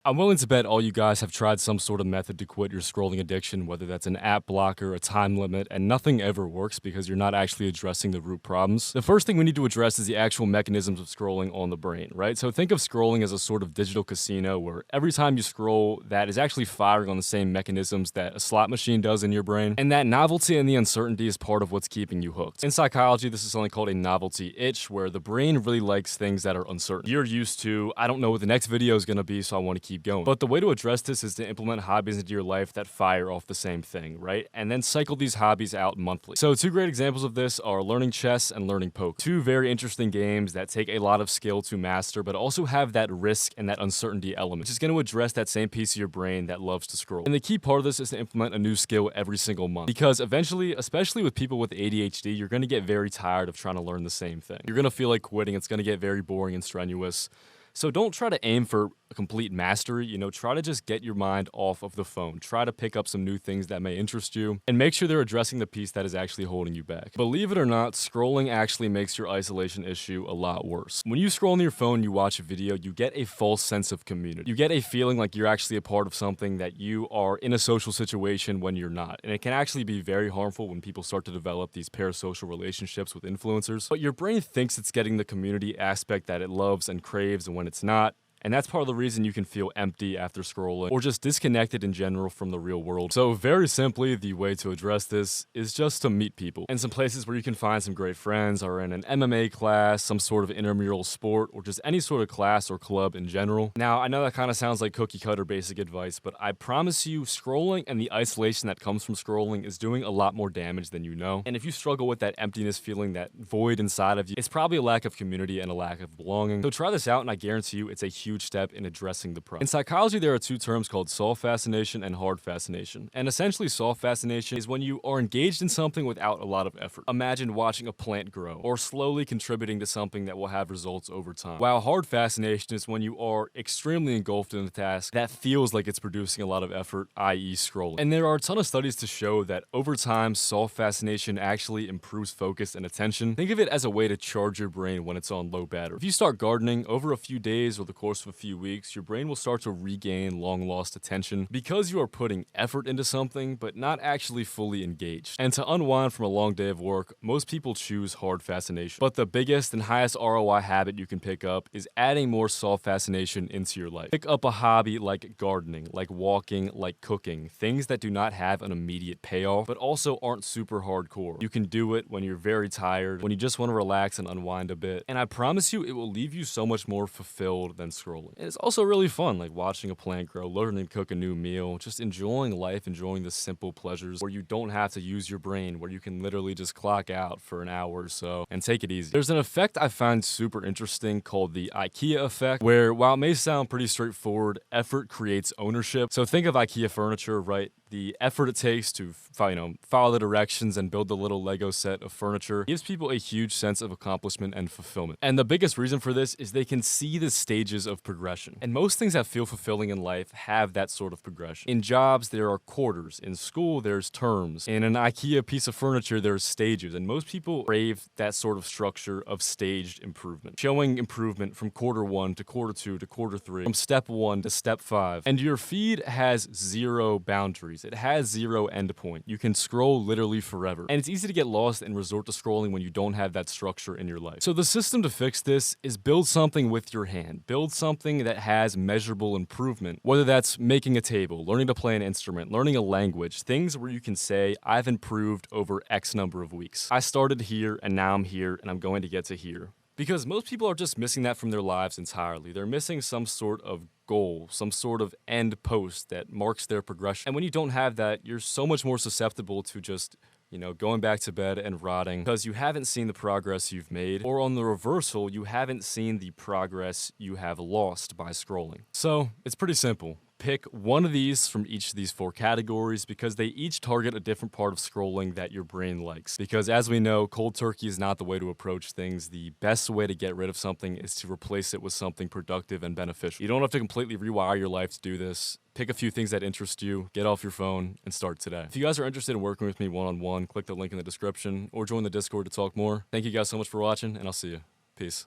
I'm willing to bet all you guys have tried some sort of method to quit your scrolling addiction, whether that's an app blocker, a time limit, and nothing ever works because you're not actually addressing the root problems. The first thing we need to address is the actual mechanisms of scrolling on the brain, right? So think of scrolling as a sort of digital casino where every time you scroll, that is actually firing on the same mechanisms that a slot machine does in your brain. And that novelty and the uncertainty is part of what's keeping you hooked. In psychology, this is something called a novelty itch, where the brain really likes things that are uncertain. You're used to, I don't know what the next video is going to be, so I want to keep going. But the way to address this is to implement hobbies into your life that fire off the same thing, right? And then cycle these hobbies out monthly. So two great examples of this are learning chess and learning poker. Two very interesting games that take a lot of skill to master, but also have that risk and that uncertainty element, which is going to address that same piece of your brain that loves to scroll. And the key part of this is to implement a new skill every single month. Because eventually, especially with people with ADHD, you're going to get very tired of trying to learn the same thing. You're going to feel like quitting. It's going to get very boring and strenuous. So don't try to aim for a complete mastery, try to just get your mind off of the phone. Try to pick up some new things that may interest you and make sure they're addressing the piece that is actually holding you back. Believe it or not, scrolling actually makes your isolation issue a lot worse. When you scroll on your phone, you watch a video, you get a false sense of community. You get a feeling like you're actually a part of something, that you are in a social situation when you're not. And it can actually be very harmful when people start to develop these parasocial relationships with influencers. But your brain thinks it's getting the community aspect that it loves and craves, and when it's not. And that's part of the reason you can feel empty after scrolling, or just disconnected in general from the real world. So very simply, the way to address this is just to meet people. And some places where you can find some great friends are in an MMA class, some sort of intramural sport, or just any sort of class or club in general. Now, I know that kind of sounds like cookie cutter basic advice, but I promise you, scrolling and the isolation that comes from scrolling is doing a lot more damage than you know. And if you struggle with that emptiness feeling, that void inside of you, it's probably a lack of community and a lack of belonging. So try this out, and I guarantee you it's a huge step in addressing the problem. In psychology, there are two terms called soft fascination and hard fascination. And essentially, soft fascination is when you are engaged in something without a lot of effort. Imagine watching a plant grow, or slowly contributing to something that will have results over time. While hard fascination is when you are extremely engulfed in the task that feels like it's producing a lot of effort, i.e. scrolling. And there are a ton of studies to show that over time, soft fascination actually improves focus and attention. Think of it as a way to charge your brain when it's on low battery. If you start gardening, over a few days or the course of a few weeks, your brain will start to regain long-lost attention because you are putting effort into something, but not actually fully engaged. And to unwind from a long day of work, most people choose hard fascination. But the biggest and highest ROI habit you can pick up is adding more soft fascination into your life. Pick up a hobby like gardening, like walking, like cooking, things that do not have an immediate payoff, but also aren't super hardcore. You can do it when you're very tired, when you just want to relax and unwind a bit. And I promise you, it will leave you so much more fulfilled than scrolling. It's also really fun, like watching a plant grow, learning to cook a new meal, just enjoying life, enjoying the simple pleasures where you don't have to use your brain, where you can literally just clock out for an hour or so and take it easy. There's an effect I find super interesting called the IKEA effect, where while it may sound pretty straightforward, effort creates ownership. So think of IKEA furniture, right? The effort it takes to follow the directions and build the little Lego set of furniture gives people a huge sense of accomplishment and fulfillment. And the biggest reason for this is they can see the stages of progression. And most things that feel fulfilling in life have that sort of progression. In jobs, there are quarters. In school, there's terms. In an IKEA piece of furniture, there's stages. And most people crave that sort of structure of staged improvement, showing improvement from quarter 1 to quarter 2 to quarter 3, from step 1 to step 5. And your feed has zero boundaries. It has zero endpoint. You can scroll literally forever. And it's easy to get lost and resort to scrolling when you don't have that structure in your life. So the system to fix this is build something with your hand. Build something that has measurable improvement, whether that's making a table, learning to play an instrument, learning a language, things where you can say, I've improved over X number of weeks. I started here and now I'm here and I'm going to get to here. Because most people are just missing that from their lives entirely. They're missing some sort of goal, some sort of end post that marks their progression. And when you don't have that, you're so much more susceptible to just going back to bed and rotting because you haven't seen the progress you've made, or on the reversal, you haven't seen the progress you have lost by scrolling. So it's pretty simple. Pick one of these from each of these 4 categories because they each target a different part of scrolling that your brain likes. Because as we know, cold turkey is not the way to approach things. The best way to get rid of something is to replace it with something productive and beneficial. You don't have to completely rewire your life to do this. Pick a few things that interest you, get off your phone, and start today. If you guys are interested in working with me one-on-one, click the link in the description or join the Discord to talk more. Thank you guys so much for watching, and I'll see you. Peace.